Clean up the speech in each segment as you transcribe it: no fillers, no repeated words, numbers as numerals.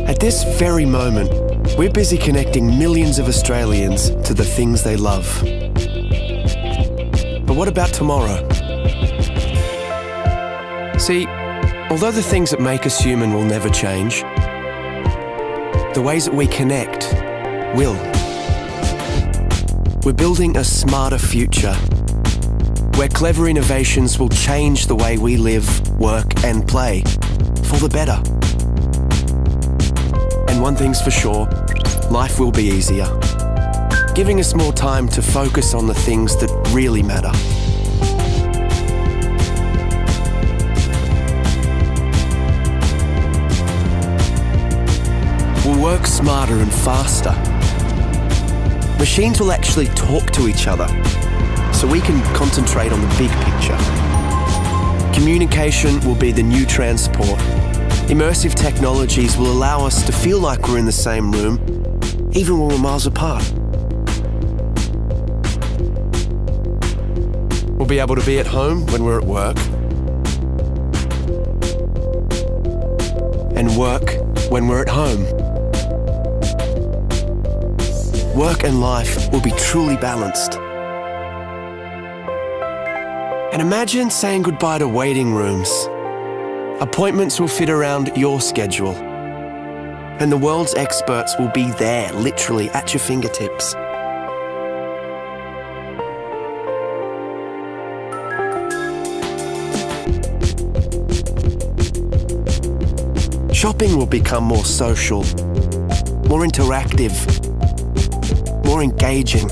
At this very moment, we're busy connecting millions of Australians to the things they love. But what about tomorrow? See, although the things that make us human will never change, the ways that we connect will. We're building a smarter future where clever innovations will change the way we live, work and play for the better. And one thing's for sure, life will be easier, giving us more time to focus on the things that really matter. We'll work smarter and faster. Machines will actually talk to each other, so we can concentrate on the big picture. Communication will be the new transport. Immersive technologies will allow us to feel like we're in the same room, even when we're miles apart. We'll be able to be at home when we're at work, and work when we're at home. Work and life will be truly balanced. And imagine saying goodbye to waiting rooms. Appointments will fit around your schedule, and the world's experts will be there, literally at your fingertips. Shopping will become more social, more interactive, more engaging.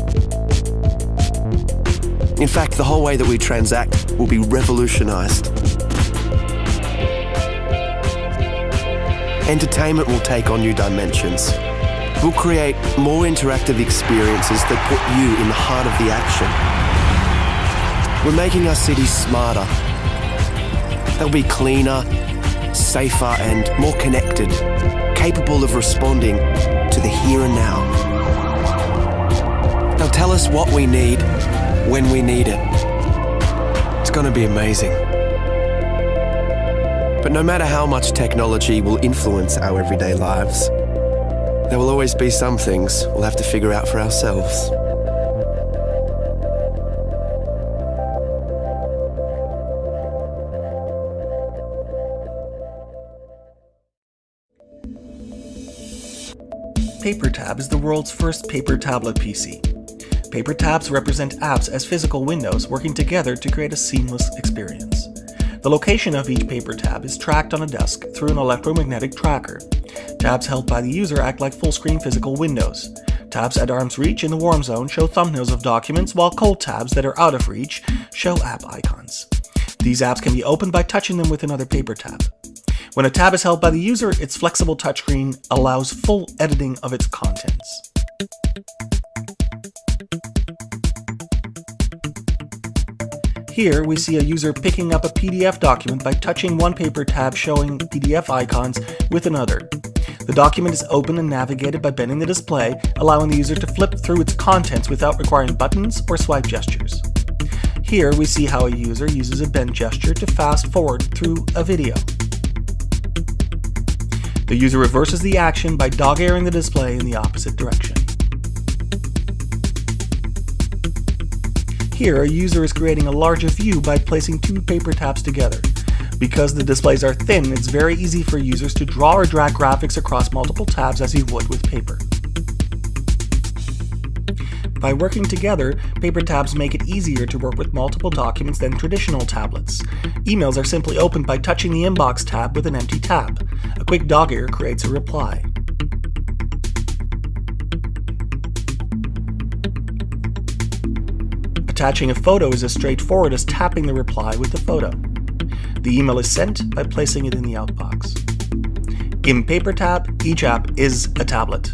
In fact, the whole way that we transact will be revolutionized. Entertainment will take on new dimensions. We'll create more interactive experiences that put you in the heart of the action. We're making our cities smarter. They'll be cleaner, safer, and more connected, capable of responding to the here and now. They'll tell us what we need when we need it. It's going to be amazing. But no matter how much technology will influence our everyday lives, there will always be some things we'll have to figure out for ourselves. PaperTab is the world's first paper tablet PC. Paper tabs represent apps as physical windows working together to create a seamless experience. The location of each paper tab is tracked on a desk through an electromagnetic tracker. Tabs held by the user act like full-screen physical windows. Tabs at arm's reach in the warm zone show thumbnails of documents, while cold tabs that are out of reach show app icons. These apps can be opened by touching them with another paper tab. When a tab is held by the user, its flexible touchscreen allows full editing of its contents. Here we see a user picking up a PDF document by touching one paper tab showing PDF icons with another. The document is opened and navigated by bending the display, allowing the user to flip through its contents without requiring buttons or swipe gestures. Here we see how a user uses a bend gesture to fast forward through a video. The user reverses the action by dog-earing the display in the opposite direction. Here, a user is creating a larger view by placing two paper tabs together. Because the displays are thin, it's very easy for users to draw or drag graphics across multiple tabs as you would with paper. By working together, paper tabs make it easier to work with multiple documents than traditional tablets. Emails are simply opened by touching the inbox tab with an empty tab. A quick dog-ear creates a reply. Attaching a photo is as straightforward as tapping the reply with the photo. The email is sent by placing it in the outbox. In PaperTab, each app is a tablet.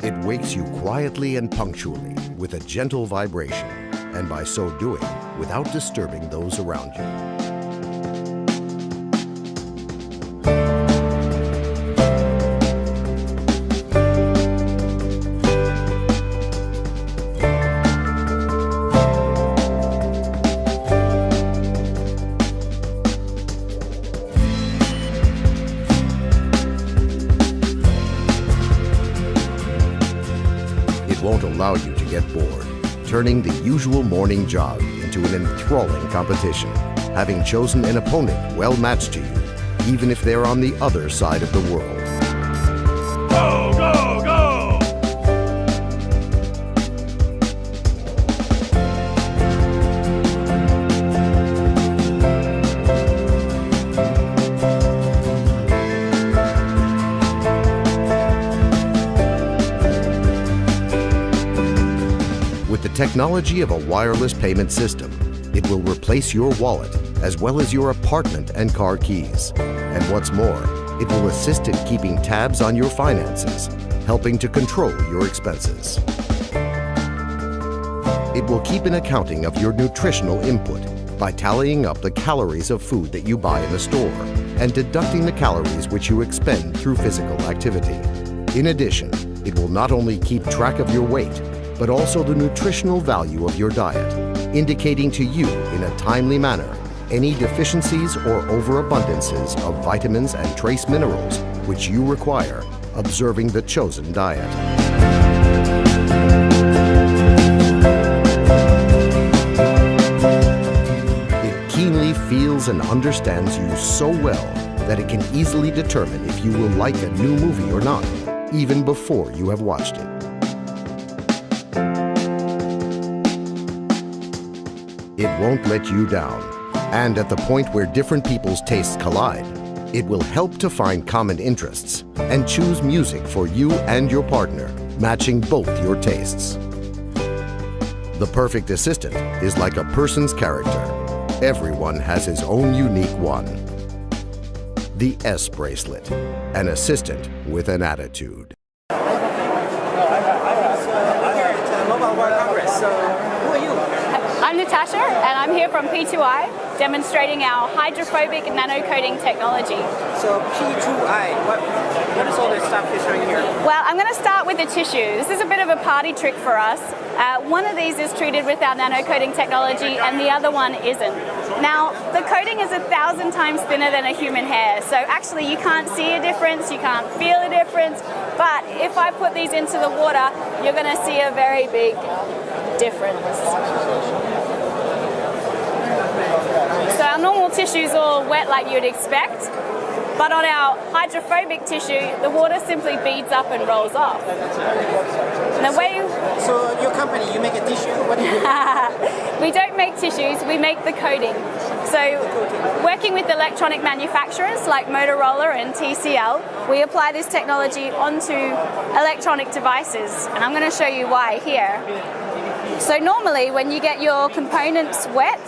It wakes you quietly and punctually with a gentle vibration, and by so doing, without disturbing those around you. won't allow you to get bored, turning the usual morning jog into an enthralling competition, having chosen an opponent well matched to you, even if they're on the other side of the world. Go, go, go! With the technology of a wireless payment system, it will replace your wallet as well as your apartment and car keys. And what's more, it will assist in keeping tabs on your finances, helping to control your expenses. It will keep an accounting of your nutritional input by tallying up the calories of food that you buy in the store and deducting the calories which you expend through physical activity. In addition, it will not only keep track of your weight, but also the nutritional value of your diet, indicating to you in a timely manner any deficiencies or overabundances of vitamins and trace minerals which you require, observing the chosen diet. It keenly feels and understands you so well that it can easily determine if you will like a new movie or not, even before you have watched it. It won't let you down. And at the point where different people's tastes collide, it will help to find common interests and choose music for you and your partner, matching both your tastes. The perfect assistant is like a person's character. Everyone has his own unique one. The S Bracelet, an assistant with an attitude. I'm Natasha, and I'm here from P2i, demonstrating our hydrophobic nanocoating technology. So P2i, what is all this stuff you're showing here? Well, I'm going to start with the tissue. This is a bit of a party trick for us. One of these is treated with our nanocoating technology, and the other one isn't. Now, the coating is 1,000 times thinner than a human hair, so actually you can't see a difference, you can't feel a difference, but if I put these into the water, you're going to see a very big difference. So our normal tissue is all wet like you'd expect, but on our hydrophobic tissue, the water simply beads up and rolls off. The way So your company, you make a tissue? What do you do? we don't make tissues, we make the coating. So working with electronic manufacturers like Motorola and TCL, we apply this technology onto electronic devices, and I'm going to show you why here. So normally when you get your components wet,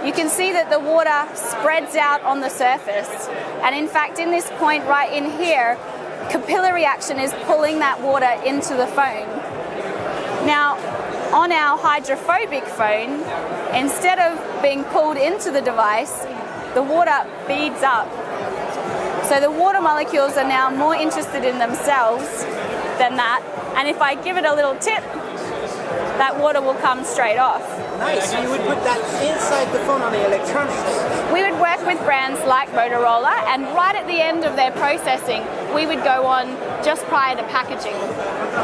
you can see that the water spreads out on the surface. And in fact, in this point right in here, capillary action is pulling that water into the phone. Now, on our hydrophobic phone, instead of being pulled into the device, the water beads up. So the water molecules are now more interested in themselves than that. And if I give it a little tip, that water will come straight off. Nice, so you would put that inside the phone on the electronics. We would work with brands like Motorola, and right at the end of their processing, we would go on just prior to packaging.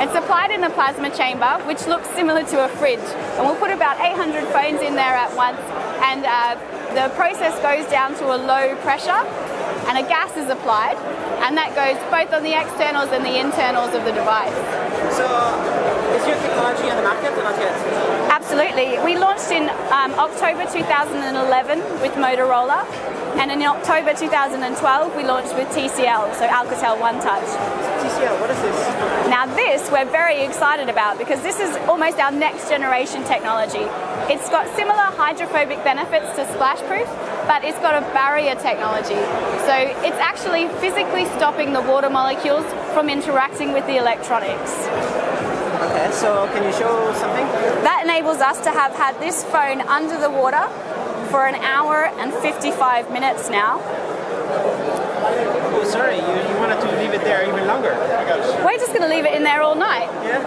It's applied in a plasma chamber, which looks similar to a fridge. And we'll put about 800 phones in there at once, and the process goes down to a low pressure, and a gas is applied, and that goes both on the externals and the internals of the device. So is your technology on the market or not yet? Absolutely. We launched in October 2011 with Motorola, and in October 2012 we launched with TCL, so Alcatel One Touch. TCL, what is this? Now this we're very excited about because this is almost our next generation technology. It's got similar hydrophobic benefits to Splashproof, but it's got a barrier technology. So it's actually physically stopping the water molecules from interacting with the electronics. Okay, so can you show something? That enables us to have had this phone under the water for 1 hour and 55 minutes now. Oh, sorry, you wanted to leave it there even longer. We're just going to leave it in there all night. Yeah?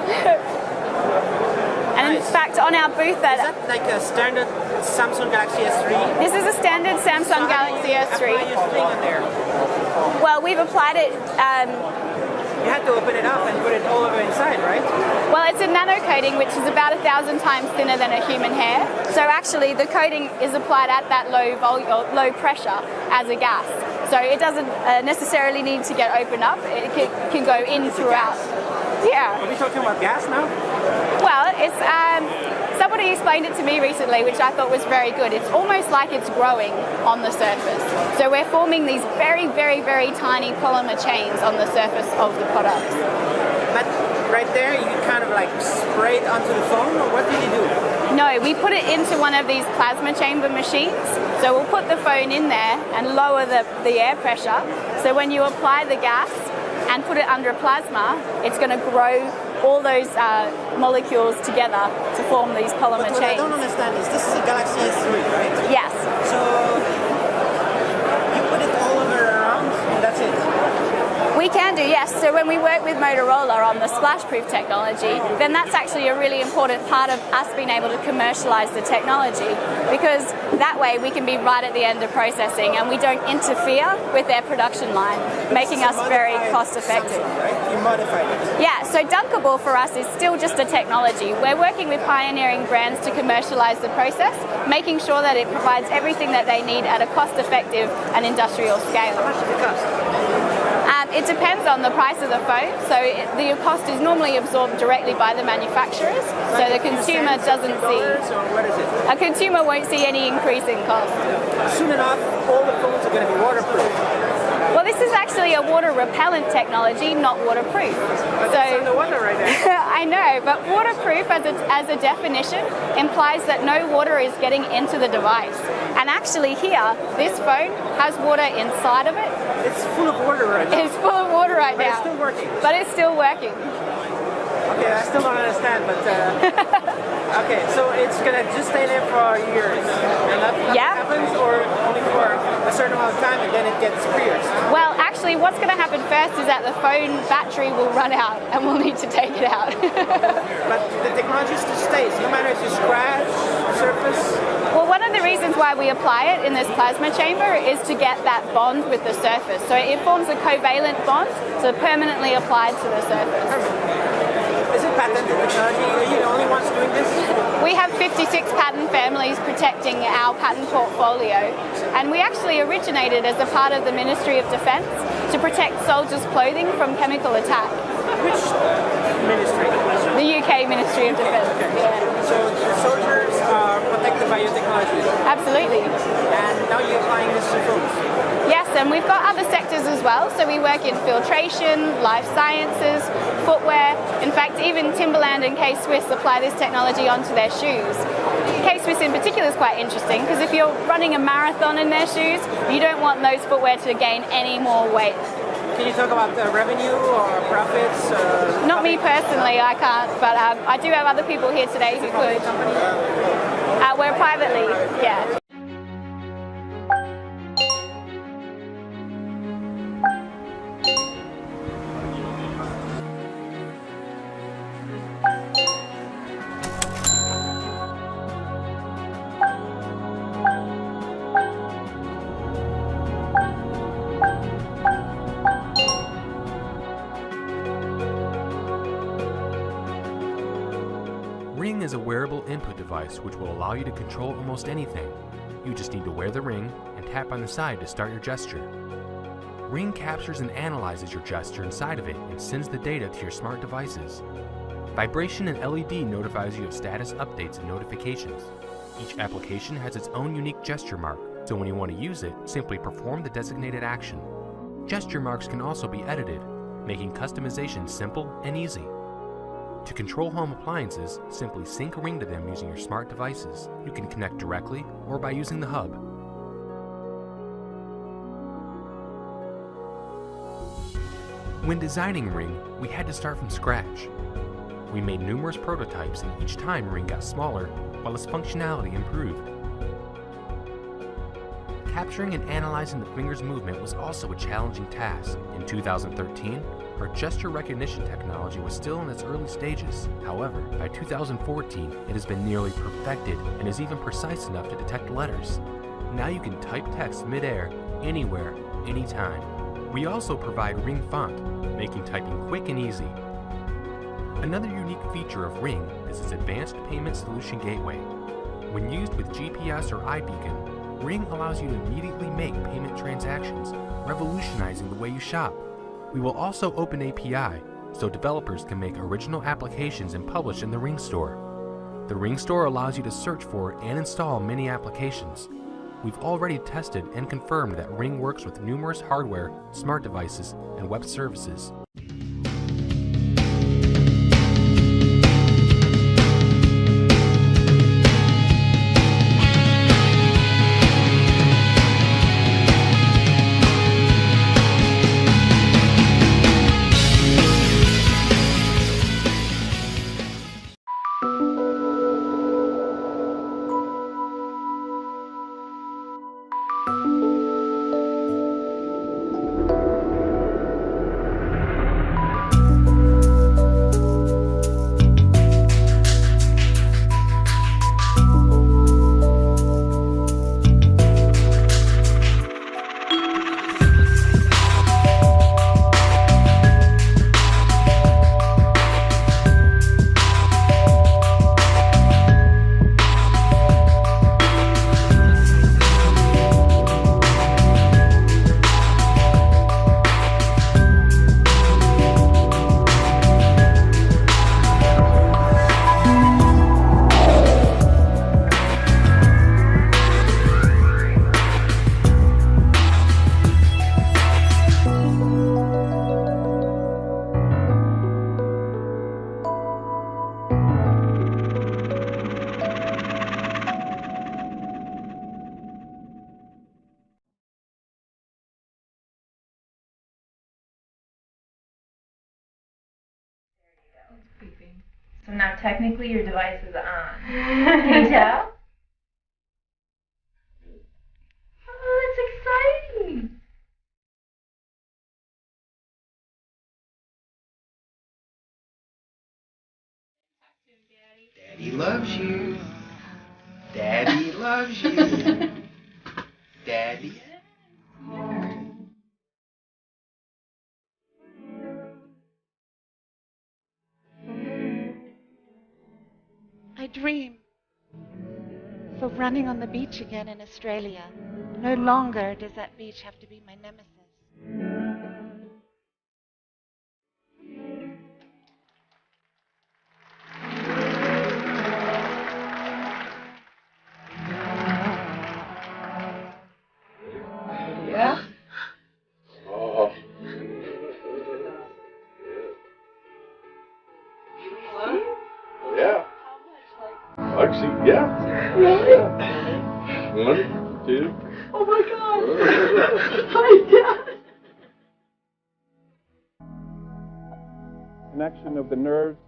And in Nice. fact, on our booth Is that like a standard Samsung Galaxy S3? this is a standard Samsung Galaxy Apply S3. your thing on there. Well, we've applied it, You had to open it up and put it all over inside, right? well, Well, it's a nano coating, which is about 1,000 times thinner than a human hair. So actually, the coating is applied at that low pressure as a gas. So it doesn't necessarily need to get opened up. It can go in throughout. Yeah. Are we talking about gas now? Well, it's somebody explained it to me recently, which I thought was very good. It's almost like it's growing on the surface. So we're forming these very, very, very tiny polymer chains on the surface of the products. But right there, you kind of like spray it onto the phone, or what do you do? No, we put it into one of these plasma chamber machines. So we'll put the phone in there and lower the air pressure. So when you apply the gas and put it under plasma, it's going to grow all those molecules together to form these polymer What I chains. don't understand is this is a Galaxy S3, right? Yes. So you put it all over around, and that's it. We can do, yes. So when we work with Motorola on the splash-proof technology, then that's actually a really important part of us being able to commercialize the technology, because that way we can be right at the end of processing and we don't interfere with their production line, making us very cost-effective. Right? You modified it. Yeah, so Dunkable for us is still just a technology. We're working with pioneering brands to commercialize the process, making sure that it provides everything that they need at a cost-effective and industrial scale. How much does it cost? It depends on the price of the phone. So the cost is normally absorbed directly by the manufacturers, so the consumer doesn't see. Or what is it? A consumer won't see any increase in cost. Soon enough, all the phones are going to be waterproof. Well, this is actually a water repellent technology, not waterproof. But it's underwater right now. I know, but waterproof as a definition implies that no water is getting into the device. And actually here, this phone has water inside of it. It's full of water right now. It's full of water right But now. it's still working. But it's still working. Okay, I still don't understand, but okay, so it's gonna just stay there for years, and nothing happens, or only for a certain amount of time, and then it gets pierced. Well, actually, what's going to happen first is that the phone battery will run out, and we'll need to take it out. But the technology still stays, no matter if you scratch the surface. Well, one of the reasons why we apply it in this plasma chamber is to get that bond with the surface. So it forms a covalent bond, so permanently applied to the surface. Is it patented technology? Are you the only ones doing this? We have 56 patent families protecting our patent portfolio, and we actually originated as a part of the Ministry of Defence to protect soldiers' clothing from chemical attack. Which ministry? The UK Ministry of Defence. Okay. Yeah. So soldiers are protected by your technology, Absolutely. and now you're applying this to phones. Yes, and we've got other sectors as well. So we work in filtration, life sciences, footwear. In fact, even Timberland and K-Swiss apply this technology onto their shoes. K-Swiss in particular is quite interesting because if you're running a marathon in their shoes, you don't want those footwear to gain any more weight. Can you talk about revenue or profits? Not me personally, I can't, but I do have other people here today who could. We're privately, yeah. Ring is a wearable input device which will allow you to control almost anything. You just need to wear the ring and tap on the side to start your gesture. Ring captures and analyzes your gesture inside of it and sends the data to your smart devices. Vibration and LED notifies you of status updates and notifications. Each application has its own unique gesture mark, so when you want to use it, simply perform the designated action. Gesture marks can also be edited, making customization simple and easy. To control home appliances, simply sync a ring to them using your smart devices. You can connect directly or by using the hub. When designing Ring, we had to start from scratch. We made numerous prototypes, and each time Ring got smaller, while its functionality improved. Capturing and analyzing the finger's movement was also a challenging task. In 2013, our gesture recognition technology was still in its early stages. However, by 2014, it has been nearly perfected and is even precise enough to detect letters. Now you can type text mid-air, anywhere, anytime. We also provide Ring Font, making typing quick and easy. Another unique feature of Ring is its advanced payment solution gateway. When used with GPS or iBeacon, Ring allows you to immediately make payment transactions, revolutionizing the way you shop. We will also open API, so developers can make original applications and publish in the Ring Store. The Ring Store allows you to search for and install many applications. We've already tested and confirmed that Ring works with numerous hardware, smart devices, and web services. So now technically your device is on. Can you tell? Oh, that's exciting! Daddy loves you. Daddy loves you. Daddy. I dream of running on the beach again in Australia. No longer does that beach have to be my nemesis. Yeah? Oh. Yeah. I see, yeah. Really? Yeah. 1, 2. Oh my God! Hi, Dad! Connection of the nerves,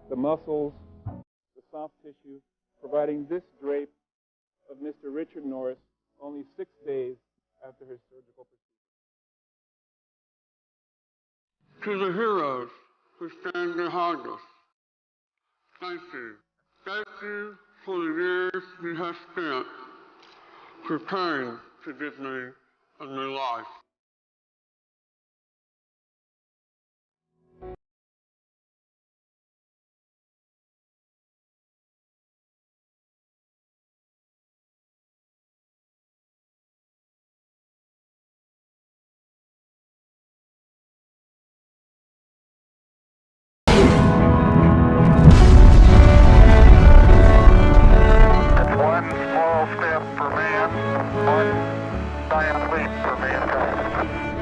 the muscles, the soft tissue, providing this drape of Mr. Richard Norris only 6 days after his surgical procedure. To the heroes who stand behind us, thank you. Thank you for the years you have spent preparing to give me a new life. One small step for man, one giant leap for mankind.